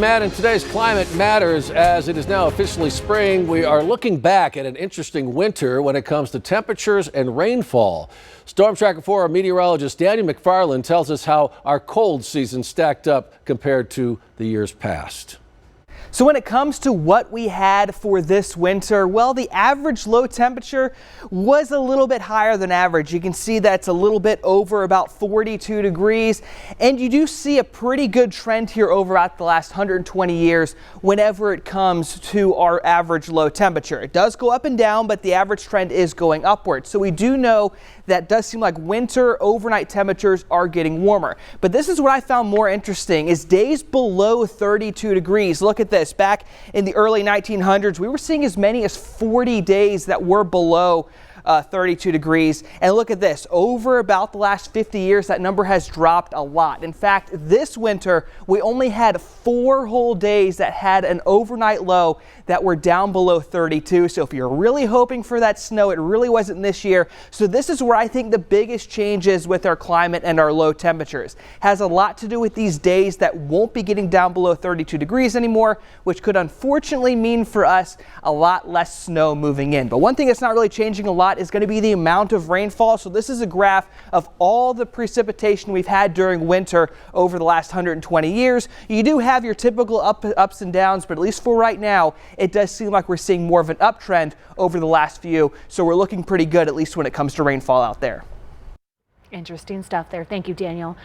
Matt, in today's Climate Matters, as it is now officially spring, we are looking back at an interesting winter when it comes to temperatures and rainfall. Storm Tracker 4 meteorologist Daniel McFarland tells us how our cold season stacked up compared to the years past. So when it comes to what we had for this winter, well, the average low temperature was a little bit higher than average. You can see that's a little bit over about 42 degrees. And you do see a pretty good trend here over about the last 120 years whenever it comes to our average low temperature. It does go up and down, but the average trend is going upward. So we do know that does seem like winter overnight temperatures are getting warmer. But this is what I found more interesting is days below 32 degrees. Look at this. Back in the early 1900s, we were seeing as many as 40 days that were below 32 degrees. And look at this, over about the last 50 years, that number has dropped a lot. In fact, this winter, we only had 4 whole days that had an overnight low that were down below 32. So if you're really hoping for that snow, it really wasn't this year. So this is where I think the biggest change is with our climate and our low temperatures. Has a lot to do with these days that won't be getting down below 32 degrees anymore, which could unfortunately mean for us a lot less snow moving in. But one thing that's not really changing a lot is going to be the amount of rainfall. So this is a graph of all the precipitation we've had during winter over the last 120 years. You do have your typical ups and downs, but at least for right now, it does seem like we're seeing more of an uptrend over the last few. So we're looking pretty good, at least when it comes to rainfall out there. Interesting stuff there. Thank you, Daniel.